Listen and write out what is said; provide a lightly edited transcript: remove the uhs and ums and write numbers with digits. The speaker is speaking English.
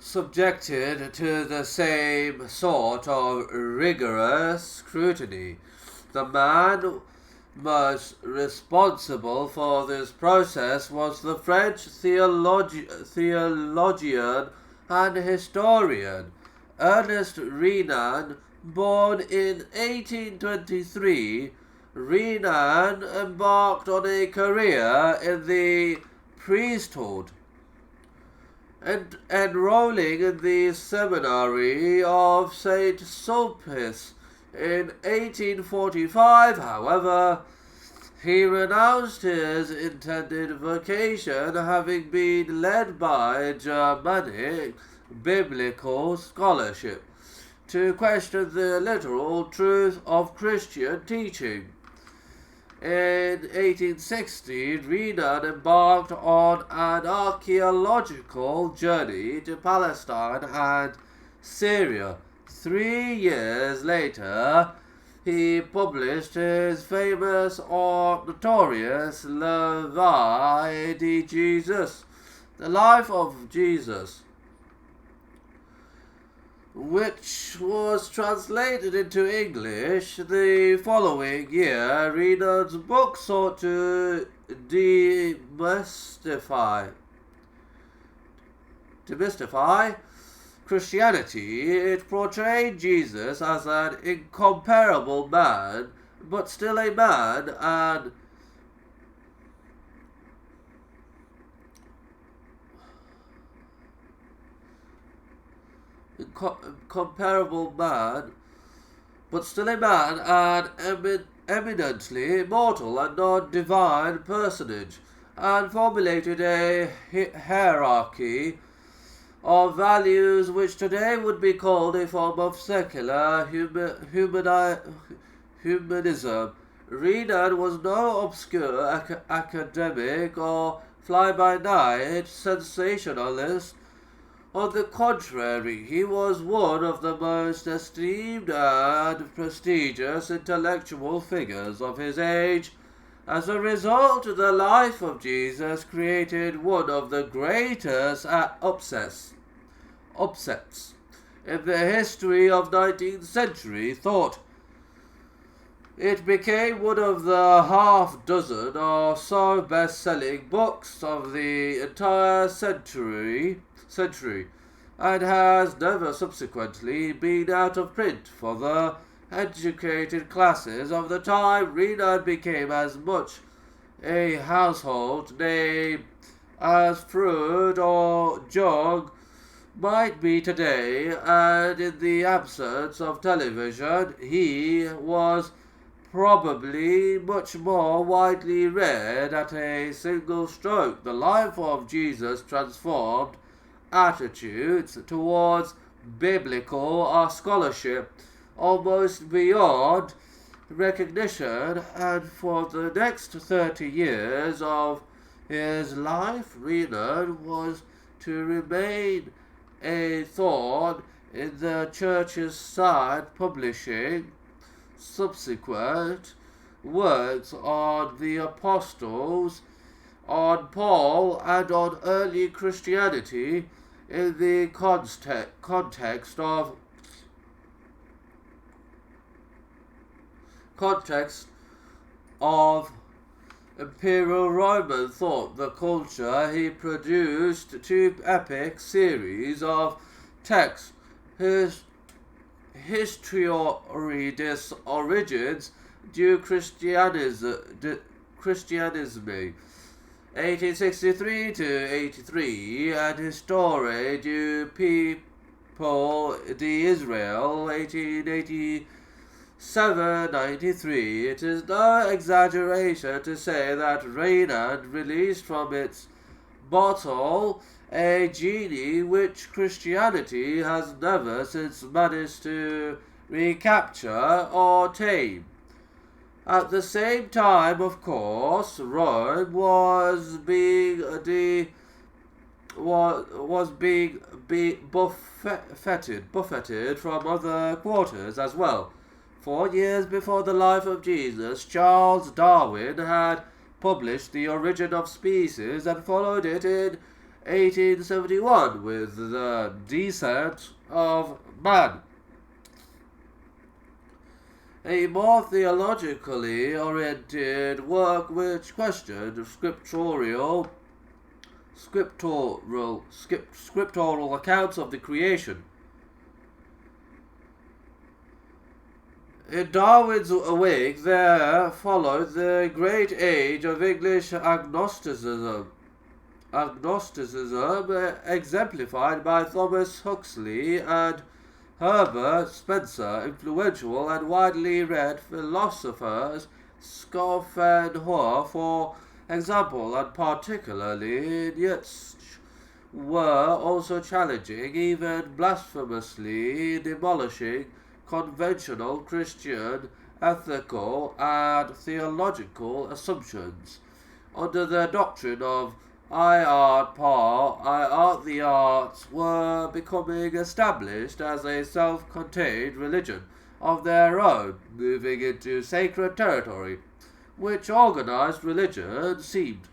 subjected to the same sort of rigorous scrutiny. The man most responsible for this process was the French theologian and historian Ernest Renan. Born in 1823, Renan embarked on a career in the priesthood, enrolling in the seminary of St. Sulpice in 1845. However, he renounced his intended vocation, having been led by Germanic biblical scholarship to question the literal truth of Christian teaching. In 1860, Renan embarked on an archaeological journey to Palestine and Syria. 3 years later, he published his famous or notorious La Vie de Jesus, The Life of Jesus, which was translated into English the following year. Renan's book sought to demystify Christianity. It portrayed Jesus as an incomparable man, but still a man, and eminently immortal and non-divine personage, and formulated a hierarchy of values which today would be called a form of secular humanism. Renan was no obscure academic or fly-by-night sensationalist. On the contrary, he was one of the most esteemed and prestigious intellectual figures of his age. As a result, the life of Jesus created one of the greatest upsets in the history of 19th century thought. It became one of the half-dozen or so best-selling books of the entire century, and has never subsequently been out of print. For the educated classes of the time, Renan became as much a household name as Freud or Jung might be today, and in the absence of television, he was probably much more widely read at a single stroke. The life of Jesus transformed attitudes towards biblical scholarship almost beyond recognition, and for the next 30 years of his life, Renan was to remain a thorn in the church's side, publishing subsequent works on the apostles, on Paul, and on early Christianity in the context of Imperial Roman thought. The culture he produced two epic series of texts, his History des Origines du Christianisme, 1863 to 83, and Histoire du People d'Israël, 1887-93. It is no exaggeration to say that Renan released from its bottle a genie which Christianity has never since managed to recapture or tame. At the same time, of course, Rome was being buffeted from other quarters as well. 4 years before the life of Jesus, Charles Darwin had published The Origin of Species and followed it in 1871 with The Descent of Man, a more theologically oriented work which questioned scriptural accounts of the creation. In Darwin's wake there followed the great age of English agnosticism, exemplified by Thomas Huxley and Herbert Spencer. Influential and widely read philosophers, Schopenhauer, for example, and particularly Nietzsche, were also challenging, even blasphemously demolishing, conventional Christian ethical and theological assumptions. Under the doctrine of I art par, I art the arts were becoming established as a self-contained religion of their own, moving into sacred territory, which organized religion seemed.